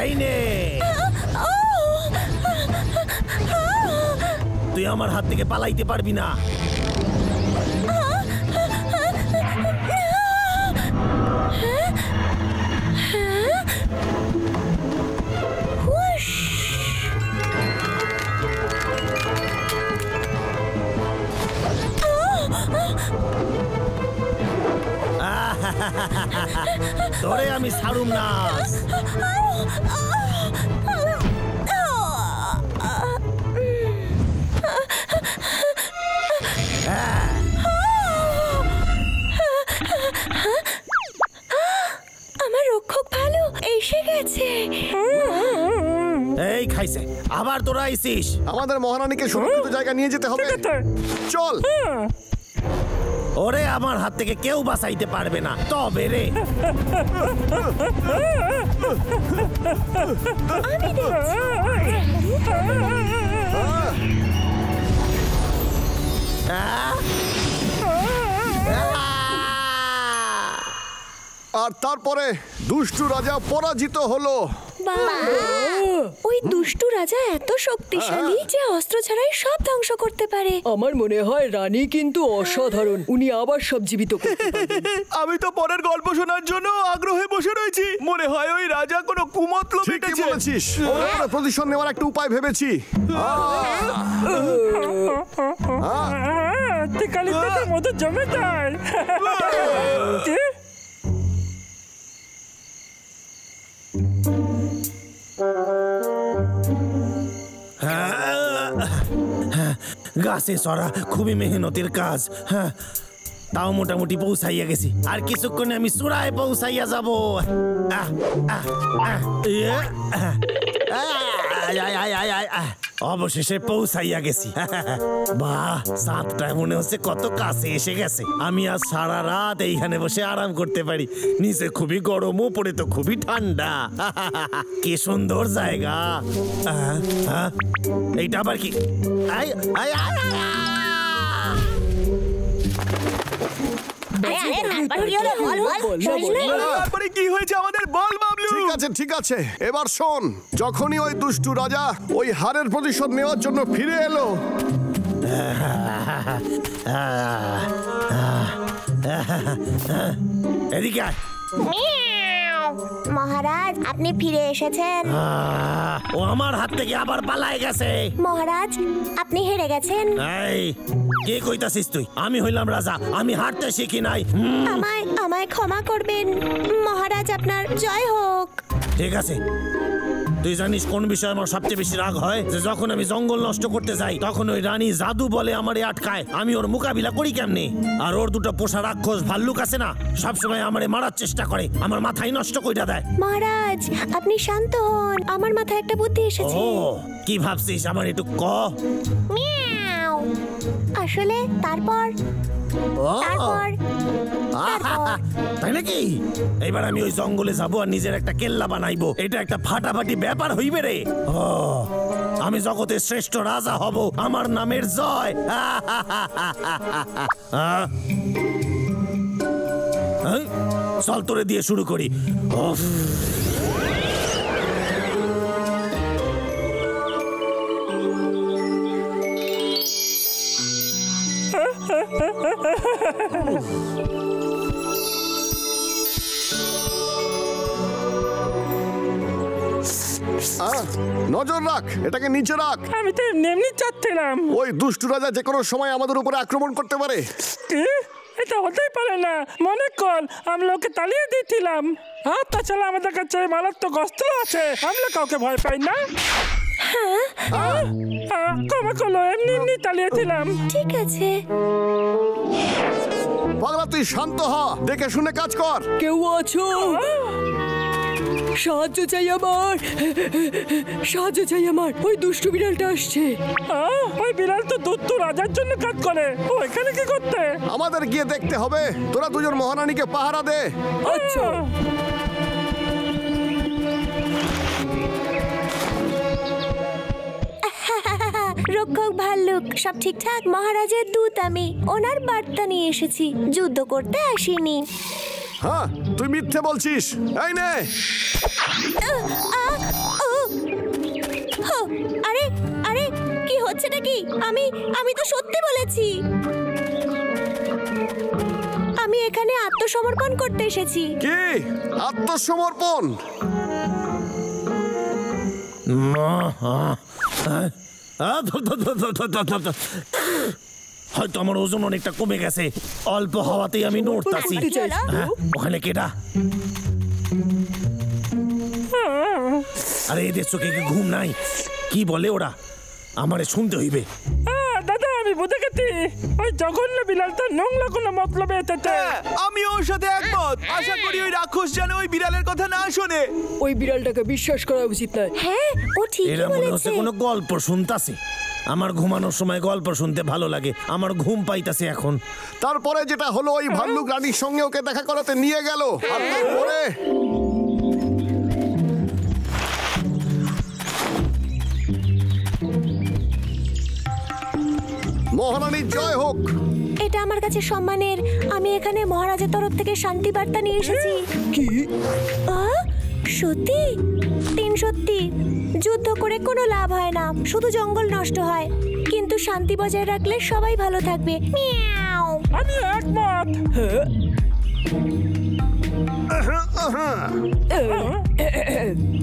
এই নে, তুই আমার হাত থেকে পালাইতে পারবি না। তোরে আমি ছাড়ুম না। আমার রক্ষক ভালো এসে গেছে। এই খাইছে, আবার তোরা আইছিস। আমাদের মহারানীকে সুরক্ষিত জায়গা নিয়ে যেতে হবে। চল। ওরে আমার হাত থেকে কেউ বাঁচাইতে পারবে না। তবে রে আর তারপরে দুষ্টু রাজা পরাজিত হলো। ওই দুষ্টু রাজা এত শক্তিশালী যে অস্ত্র ছাড়াই সব ধ্বংস করতে পারে। আমার মনে হয় রানী কিন্তু অসাধারণ, উনি আবার সব জীবিত করতে পারবেন। আমি তো পরের গল্প শোনার জন্য আগ্রহে বসে রয়েছি। মনে হয় ওই রাজা কোনো কুমতলব ঠিকই বলেছিস। ওরা প্রতিশোধ নেওয়ার একটা উপায় ভেবেছি। কালিদার মতো জমে যায়। গাছে চড়া খুবই মেহনতের কাজ। হ্যাঁ, তাও মোটামুটি পৌঁছাইয়া গেছি। আর কিছুক্ষণে আমি চূড়ায় পৌঁছাইয়া যাব। অবশেষে পৌঁছাইয়া গেছি। বাহ, চাঁদটা মনে হচ্ছে কত কাছে এসে গেছে। আমি আজ সারা রাত এইখানে বসে আরাম করতে পারি। নিচে খুবই গরম, উপরে তো খুবই ঠান্ডা। কি সুন্দর জায়গা। এইটা আবার কি? কি হয়েছে আমাদের? বল বাবলু। ঠিক আছে, এবার শোন। যখনই ওই দুষ্টু রাজা ওই হারের প্রতিশোধ নেওয়ার জন্য ফিরে এলো, এদিকে মহারাজ, আপনি ফিরে এসেছেন। ও আমার হাত থেকে আবার পালায় গেছে। মহারাজ, আপনি হেরে গেছেন। এই কে কইতাছিস তুই? আমি হইলাম রাজা, আমি হারতে শিখি নাই। আমায় ক্ষমা করবেন মহারাজ, আপনার জয় হোক। ঠিক আছে, তুই জানিস কোন বিষয়ে আমার সবচেয়ে বেশি রাগ হয়? যে যখন আমি জঙ্গল নষ্ট করতে যাই তখন ওই রানী জাদু বলে আমারে আটকায়। আমি ওর মোকাবিলা করি কেমনে? আর ওর দুটো পোষা রাক্ষস ভাল্লুক আছে না, সবসময় আমারে মারার চেষ্টা করে, আমার মাথায় নষ্ট কইরা দেয়। মহারাজ, আপনি শান্ত হন, আমার মাথায় একটা বুদ্ধি এসেছে। ও, কি ভাবছিস? আমার একটু ক। আসলে তারপর তাই নাকি? এবার আমি ওই জঙ্গলে যাবো আর নিজের একটা কেল্লা বানাইবো। এটা একটা ফাটাফাটি ব্যাপার হইবে রে। আমি জগতের শ্রেষ্ঠ রাজা হব, আমার নামের জয়। চল তোরে দিয়ে শুরু করি। নজর রাখ, এটাকে নিচে রাখ। আমি তো এমনি চাচ্ছিলাম। ওই দুষ্টু রাজা যে কোনো সময় আমাদের উপরে আক্রমণ করতে পারে। এটা হতেই পারে না। মনে কর আমরা ওকে তাড়িয়ে দিয়েছিলাম। আর তাছাড়া আমাদের কাছে মারাত্মক অস্ত্র আছে, আমরা কাউকে ভয় পাই না। ক্ষমা করলো, এমনি তাড়িয়েছিলাম। ঠিক আছে। পাগলা, তুই শান্ত হ, দেখে শুনে কাজ কর। কেউ আছো? সাহায্য চাই আমার, সাহায্য চাই আমার। ওই দুষ্টু বিড়ালটা আসছে। ওই বিড়াল তো দুষ্টু রাজার জন্য কাজ করে। ও এখানে কি করতে? আমাদের গিয়ে দেখতে হবে। তোরা দুজন মহারানীকে পাহারা দে। আচ্ছা। রক্ষক ভাল্লুক সব ঠিকঠাক? মহারাজের দূত আমি, ওনার বার্তা নিয়ে এসেছি, যুদ্ধ করতে আসিনি। হ্যাঁ, তুই মিথ্যে বলছিস। এই নে। আরে আরে কি হচ্ছে নাকি? আমি তো সত্যি বলেছি। আমি এখানে আত্মসমর্পণ করতে এসেছি। কি আত্মসমর্পণ? হয়তো আমার ওজন অনেকটা কমে গেছে, অল্প হাওয়াতেই আমি নড়তাছি। ওখানে কেডা? আরে এদের চোখে কি ঘুম নাই? কি বলে ওরা? আমারে শুনতে হইবে। দাদা আমি বুঝে গেছি, ওই জঘন্য বিড়ালটা নোংরা কোনো মতলবে এসেছে। আমি ওর সাথে একমত। আশা করি ওই রাক্ষস যেন ওই বিড়ালের কথা না শোনে। ওই বিড়ালটাকে বিশ্বাস করা উচিত নয়। হ্যাঁ, ও ঠিকই এরা মনে হচ্ছে বলেছে। কোনো গল্প শুনতাছে। আমার ঘুমানোর সময় গল্প শুনতে ভালো লাগে, আমার ঘুম পাইতাছে এখন। তারপরে যেটা হলো, ওই ভাল্লুক রানীর সঙ্গে ওকে দেখা করাতে নিয়ে গেল, আর তারপরে মহারানীর জয় হোক। এটা আমার কাছে সম্মানের। আমি এখানে মহারাজের তরফ থেকে শান্তি বার্তা নিয়ে এসেছি। কি? সত্যি? সত্যি যুদ্ধ করে কোনো লাভ হয় না, শুধু জঙ্গল নষ্ট হয়। কিন্তু শান্তি বজায় রাখলে সবাই ভালো থাকবে। মিয়াও। আমি একমত।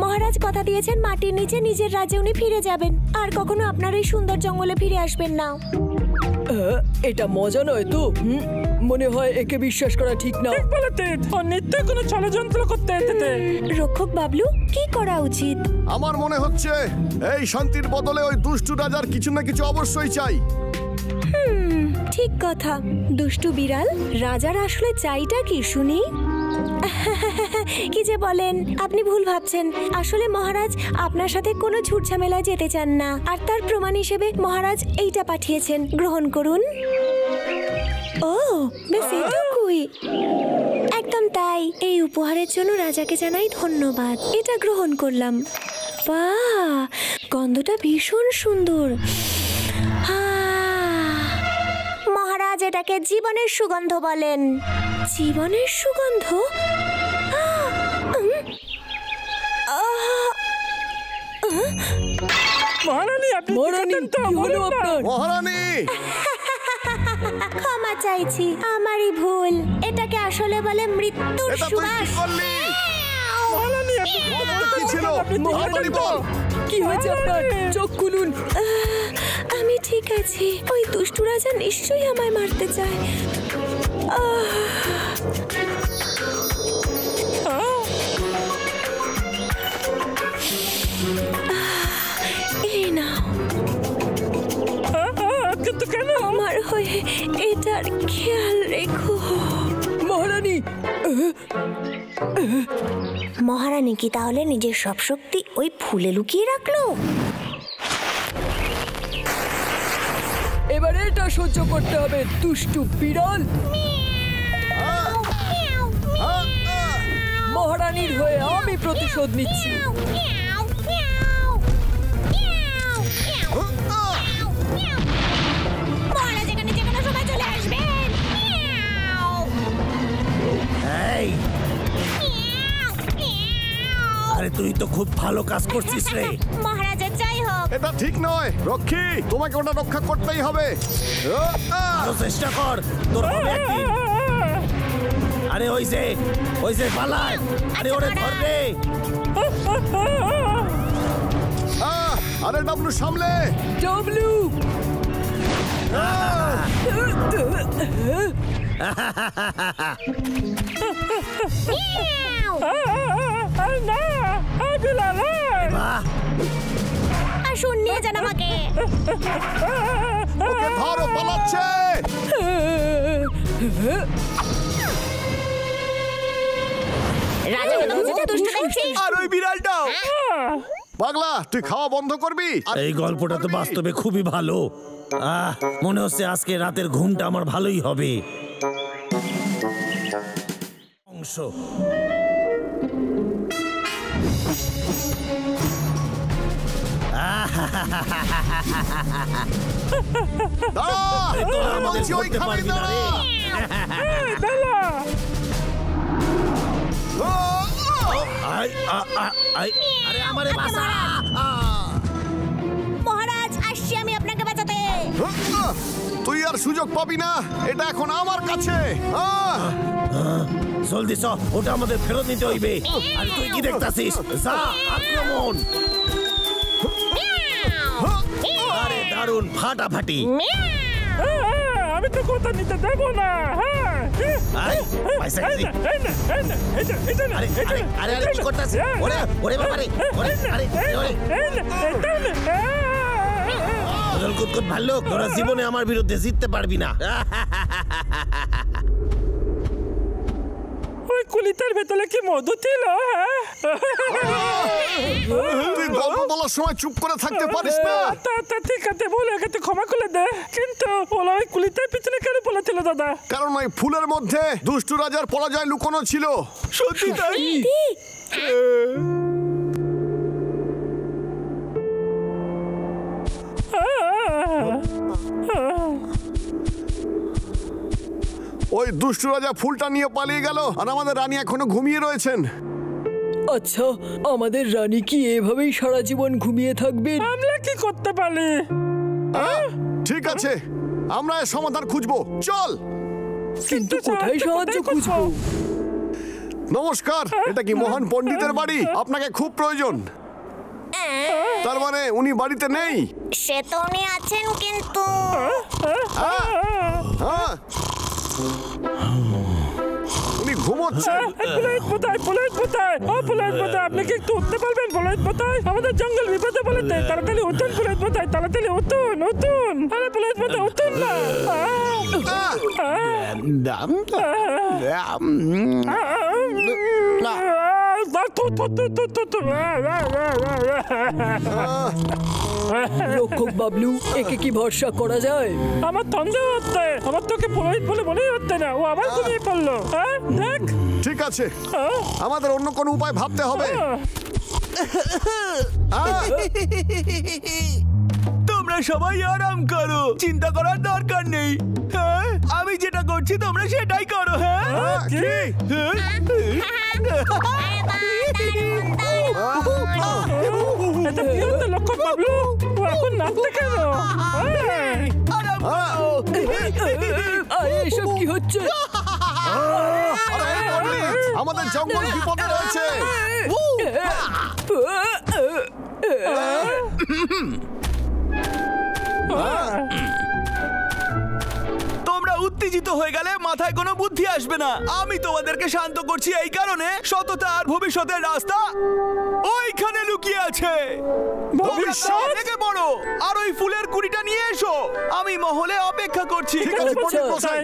মহারাজ কথা দিয়েছেন মাটির নিচে নিজের রাজ্যে উনি ফিরে যাবেন, আর কখনো আপনার এই সুন্দর জঙ্গলে ফিরে আসবেন না। এটা মজা নয় তো? মনে হয় একে বিশ্বাস করা ঠিক না। ঠিক বলেছিস, ও নিত্য কোনো ষড়যন্ত্র করতে এসেছে। রক্ষক বাবলু, কি করা উচিত? আমার মনে হচ্ছে এই শান্তির বদলে ওই দুষ্টু রাজার কিছু না কিছু অবশ্যই চাই। ঠিক কথা। দুষ্টু বিড়াল, রাজার আসলে চাইটা কি শুনি? কি যে বলেন, আপনি ভুল ভাবছেন। আসলে মহারাজ আপনার সাথে কোনো ঝুট ঝামেলায় যেতে চান না, আর তার প্রমাণ হিসেবে মহারাজ এইটা পাঠিয়েছেন, গ্রহণ করুন। ও বেশ, এটুকুই? একদম তাই। এই উপহারের জন্য রাজাকে জানাই ধন্যবাদ। এটা গ্রহণ করলাম। বাহ, গন্ধটা ভীষণ সুন্দর। মহারাজ এটাকে জীবনের সুগন্ধ বলেন। জীবনের সুগন্ধ? মহারানী, আপনি মহারানী, ঠিক আছেন তো? কি হলো বলুন না। আপনার? মহারানী, ক্ষমা চাইছি, আমারই ভুল। এটাকে আসলে বলে মৃত্যুর এটা তুই কি সুবাস। করলি? মহারানী, আপনি ঠিক এটা আছেন তো? কি ছিল? আপনি ঠিক মহারানী আছেন তো? বল। কি হয়েছে আপনার? চোখ খুলুন। আমি ঠিক আছি। ওই দুষ্টু রাজা নিশ্চয়ই আমায় মারতে চায়। এই নাও, কিন্তু কেন? আমার হয়ে এটার খেয়াল রেখো। মহারানী, মহারানী কি তাহলে নিজের সব শক্তি ওই ফুলে লুকিয়ে রাখলো? এবার এটা সহ্য করতে হবে, দুষ্টু বিড়াল। মহারানীর হয়ে আমি প্রতিশোধ নিচ্ছি। মহারাজ এখানে যে কোনো সময় চলে আসবেন। এই, আরে তুই তো খুব ভালো কাজ করছিস রে। মহারাজের জয় হোক। এটা ঠিক নয় রক্ষী, তোমাকে ওটা রক্ষা করতেই হবে। আরো চেষ্টা কর, তোর হবে একদিন। আরে ওই যে পালায়, আরে ওরে ধর রে। আরে ডাবলু, সামলে। ডাবলু, না, বিলাল, বাহ, আসুন, নিয়ে যান আমাকে। ওকে ধরো, পালাচ্ছে। রাজা তো বুঝতে দুষ্টু দেখছিস। আর ওই বিড়ালটাও। পাগলা, তুই খাওয়া বন্ধ করবি? এই গল্পটা তো বাস্তবে খুবই ভালো। মনে হচ্ছে আজকে রাতের ঘুমটা আমার ভালোই হবে। অংশ দাঁড়া, তোরা আমাদের বলছি ধরতে ওইখানেই পারবি না রে। দাঁড়া। আই, আরে আমারে বাঁচা। মহারাজ আসছি আমি আপনাকে বাঁচাতে। তুই আর সুযোগ পাবি না, এটা এখন আমার কাছে। জলদি চ, ওটা আমাদের ফেরত নিতে হইবে। আর তুই কি দেখতাছিস? যা, আক্রমণ। আরে দারুণ, ফাটাফাটি। আমি তো কথা নিতে দেবো না। আই, পয়সা গেছি। আরে কি করতাছিস? ওরে বাবা রে, ওরে। বদল কুতকুত ভাল্লুক, তোরা জীবনে আমার বিরুদ্ধে জিততে পারবি না। ওই কুলিতের ভেতরে কি মধু ছিল? তুই গল্প বলার সময় চুপ করে থাকতে পারিস না। তা ঠিক আছে, বলে ওকে তুই ক্ষমা করে দে। কিন্তু বলো ওই কুলিতের পিছনে কেন বলেছিল দাদা? কারণ ওই ফুলের মধ্যে দুষ্টু রাজার পরাজয় লুকোনো ছিল। সত্যি তাই? ওই দুষ্টু রাজা ফুলটা নিয়ে পালিয়ে গেল, আর আমাদের রানী এখনো ঘুমিয়ে রয়েছেন। আচ্ছা, আমাদের রানী কি এভাবেই সারা জীবন ঘুমিয়ে থাকবেন? আমরা কি করতে পারি? ঠিক আছে, আমরা এর সমাধান খুঁজবো। চল। কিন্তু কোথায় সাহায্য খুঁজবো? নমস্কার, এটা কি মহান পণ্ডিতের বাড়ি? আপনাকে খুব প্রয়োজন। তার মানে উনি বাড়িতে নেই? সে তো উনি আছেন, কিন্তু হ্যাঁ, উনি ঘুমোচ্ছেন। পুলিশ কোথায়? আপনি কি একটু উঠতে পারবেন? পুলিশ কোথায়? আমাদের জঙ্গল বিপদে বলেছে। তাড়াতাড়ি উঠুন পুলিশ কোথায়, তাড়াতাড়ি উঠুন। আরে পুলিশ কোথায়, উঠুন না। রক্ষক বাবলু, একে কি ভরসা করা যায়? আমার সন্দেহ হচ্ছে, আমার তোকে পুরোহিত বলে মনেই হচ্ছে না। ও আবার ঘুমিয়ে পড়লো। দেখ, ঠিক আছে, আমাদের অন্য কোনো উপায় ভাবতে হবে। তোমরা সবাই আরাম করো, চিন্তা করার দরকার নেই। হ্যাঁ, আমি যেটা করছি তোমরা সেটাই করো। হ্যাঁ, কি? এটা কি হচ্ছে লক্ষ্য বাবলু? ও এখন নাচতে কেন? আরাম করো। আরে এসব কি হচ্ছে? আরে এই পণ্ডিত, আমাদের জঙ্গল বিপদে রয়েছে। তোমরা উত্তেজিত হয়ে গেলে মাথায় কোনো বুদ্ধি আসবে না। আমি তোমাদেরকে শান্ত করছি এই কারণে, সততা আর ভবিষ্যতের রাস্তা ওইখানে লুকিয়ে আছে। ভবিষ্যৎ থেকে বড়, আর ওই ফুলের কুড়িটা নিয়ে এসো। আমি মহলে অপেক্ষা করছি। ঠিক আছে পণ্ডিত মশাই।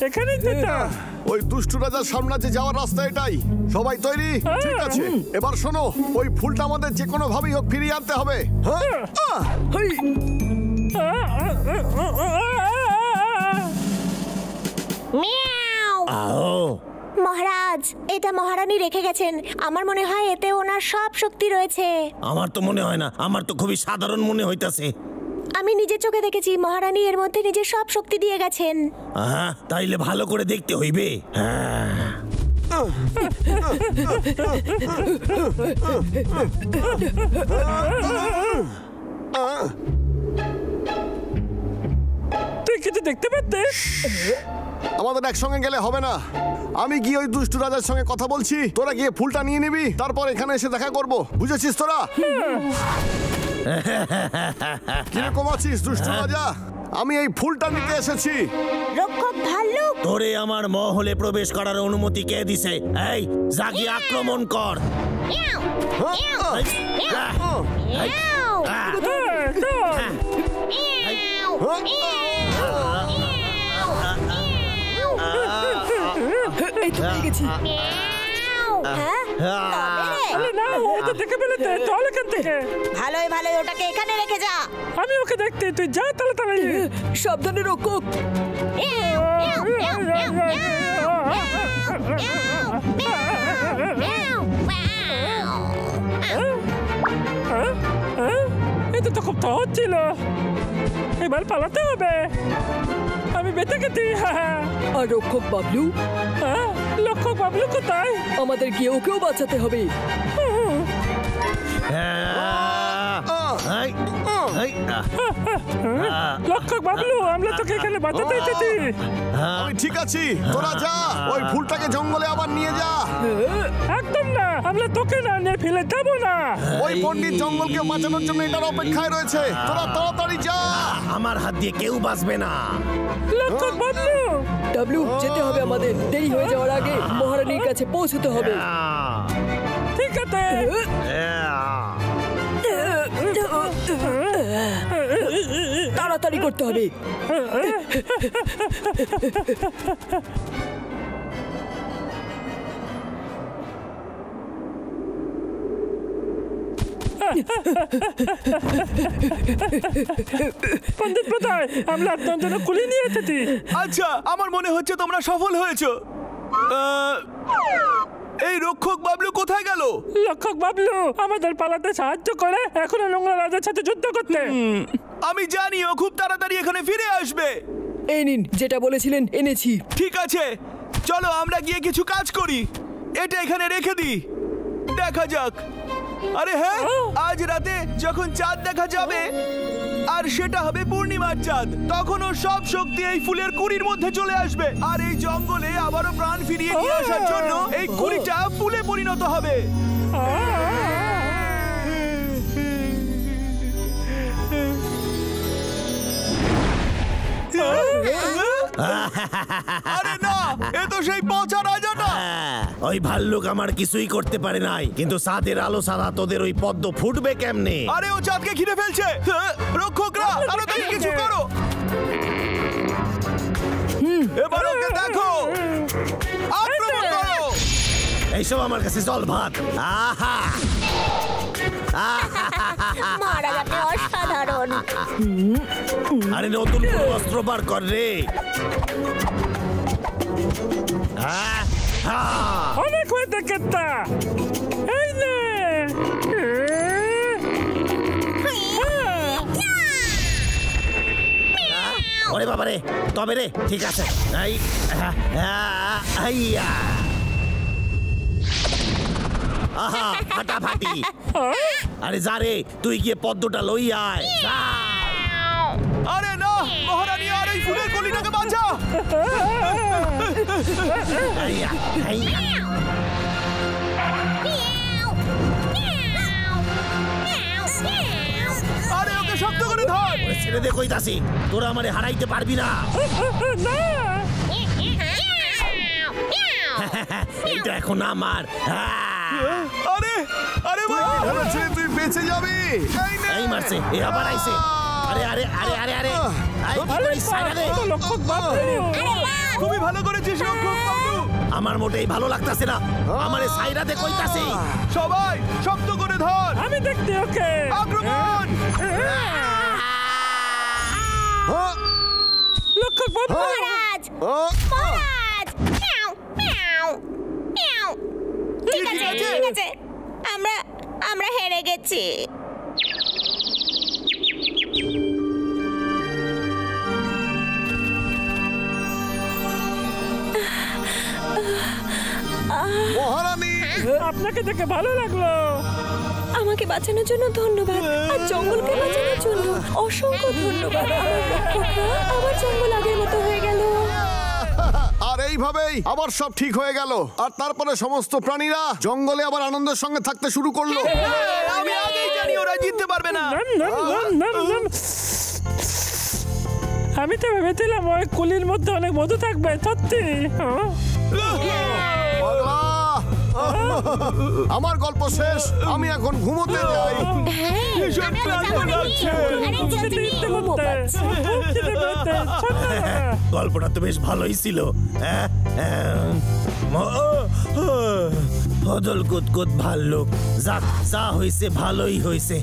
এখানেই যেটা। ওই দুষ্টু রাজার সাম্রাজ্যে যাওয়ার রাস্তা এটাই। সবাই তৈরি? ঠিক আছে, এবার শোনো, ওই ফুলটা আমাদের যে কোনো ভাবেই হোক ফিরিয়ে আনতে হবে। মহারাজ, এটা মহারানী রেখে গেছেন। আমার মনে হয় এতে ওনার সব শক্তি রয়েছে। আমার তো মনে হয় না, আমার তো খুবই সাধারণ মনে হইতাছে। আমি নিজের চোখে দেখেছি, মহারানী এর মধ্যে নিজের সব শক্তি দিয়ে গেছেন। তাইলে ভালো করে দেখতে হইবে। তুই কিছু দেখতে পাচ্ছিস? আমাদের একসঙ্গে গেলে হবে না। আমি গিয়ে ওই দুষ্টু রাজার সঙ্গে কথা বলছি, তোরা গিয়ে ফুলটা নিয়ে নিবি, তারপর এখানে এসে দেখা করব। বুঝেছিস তোরা? কিরকম আছিস দুষ্টু রাজা? আমি এই ফুলটা নিতে এসেছি। রক্ষক ভাল্লুক, তোরে আমার মহলে প্রবেশ করার অনুমতি কে দিছে? এই জাগি আক্রমণ কর। এই তো পেয়ে গেছি। আরে না, ও তো দেখে ফেলেছে, চল এখান থেকে। ভালোই ভালোই ওটাকে এখানে রেখে যা। আমি ওকে দেখতে, তুই যা তাড়াতাড়ি। সাবধানে রক্ষক। এটা তো খুব সহজ ছিল, এবার পালাতে হবে। আমি বেঁচে গেছি। আর রক্ষক বাবলু? লক্ষ্য বাবলু কোথায়? আমাদের গিয়ে ওকেও বাঁচাতে হবে। লক্ষ্য বাবলু, আমরা তোকে এখানে বাঁচাতে এসেছি। আমি ঠিক আছি, তোরা যা ওই ফুলটাকে জঙ্গলে আবার নিয়ে যা। একদম না, আমরা তোকে না নিয়ে ফেলে যাবো না। ওই পণ্ডিত জঙ্গলকে বাঁচানোর জন্য এটার অপেক্ষায় রয়েছে, তোরা তাড়াতাড়ি যা। আমার হাত দিয়ে কেউ বাঁচবে না। লক্ষ্য বাবলু, ডাবলু, যেতে হবে আমাদের। দেরি হয়ে যাওয়ার আগে মহারানীর কাছে পৌঁছতে হবে। ঠিক আছে। তাড়াতাড়ি করতে হবে। পণ্ডিত কোথায়? আমরা আপনার জন্য কুলি নিয়ে এসেছি। আচ্ছা, আমার মনে হচ্ছে তোমরা সফল হয়েছো। এই রক্ষক বাবলু কোথায় গেল? লক্ষক বাবলু আমাদের পালাতে সাহায্য করে, এখন নোংরা রাজার সাথে যুদ্ধ করতে। আমি জানি ও খুব তাড়াতাড়ি এখানে ফিরে আসবে। এই নিন, যেটা বলেছিলেন এনেছি। ঠিক আছে, চলো আমরা গিয়ে কিছু কাজ করি। এটা এখানে রেখে দিই, দেখা যাক। আরে হ্যাঁ, আজ রাতে যখন চাঁদ দেখা যাবে, আর সেটা হবে পূর্ণিমার চাঁদ, তখন ওর সব শক্তি এই ফুলের কুড়ির মধ্যে চলে আসবে, আর এই জঙ্গলে আবারও প্রাণ ফিরিয়ে নিয়ে আসার জন্য এই কুড়িটা ফুলে পরিণত হবে। আরে না, এ তো সেই পচা রাজাটা। ওই ভাল্লুক আমার কিছুই করতে পারে নাই, কিন্তু চাঁদের আলো ছাড়া তোদের ওই পদ্ম ফুটবে কেমনে? আরে ও চাঁদকে ঘিরে ফেলছে। রক্ষকরা, তাড়াতাড়ি কিছু করো। এবার ওকে দেখো, আক্রমণ করো। এইসব আমার কাছে জল ভাত। আহা, মহারাজ আপনি অসাধারণ। আরে নতুন কোনো অস্ত্র বার কর রে। অনেক হয়েছে কেতা, এই নে। ওরে বাবারে, তবে রে, ঠিক আছে। এই আইয়া, আহা, ফাটাফাটি। আরে যা রে, তুই গিয়ে পদ্মটা লই আয়। আরে না, মহারানী, আর এই ফুলের কলিটাকে বাঁচা। আইয়া, আইয়া। আরে ওকে শক্ত করে ধর। ছেড়ে দে কইতাছি, তোরা আমারে হারাইতে পারবি না। এইটা এখন আমার। আরে আরে ভেবেছিলি তুই বেঁচে যাবি? এই মারছে, এ আবার আইছে। আরে আরে আরে আরে আরে, আই কি করিস? সাইডা দে। লক্ষক বাবলু, খুবই ভালো করেছিস রক্ষক বাবলু। আমার মোটেই ভালো লাগতাছে না, আমারে সাইডা দে কইতাছি। সবাই শক্ত করে ধর। আমি দেখতে ওকে। আক্রমণ। লক্ষক বাবলু, মহারাজ, মহারাজ। ঠিক আছে, ঠিক আছে, আমরা হেরে গেছি। মহারানী, আপনাকে দেখে ভালো লাগলো। আমাকে বাঁচানোর জন্য ধন্যবাদ, আর জঙ্গলকে বাঁচানোর জন্য অসংখ্য ধন্যবাদ। আমার রক্ষকরা আবার জঙ্গল আগের মতো হয়ে গেল। আর এইভাবেই আবার সব ঠিক হয়ে গেল, আর তারপরে সমস্ত প্রাণীরা জঙ্গলে আবার আনন্দের সঙ্গে থাকতে শুরু করলো। আমি আগেই জানি ওরা জিততে পারবে না। আমি তো ভেবেছিলাম ওই কুলির মধ্যে অনেক মধু থাকবে, সত্যি। আমার গল্প শেষ, আমি এখন ঘুমোতে যাই। ভীষণ ক্লান্ত লাগছে। গল্পটা তো বেশ ভালোই ছিল। বদল কুতকুত ভাল্লুক। যাক, যা হইছে ভালোই হইছে।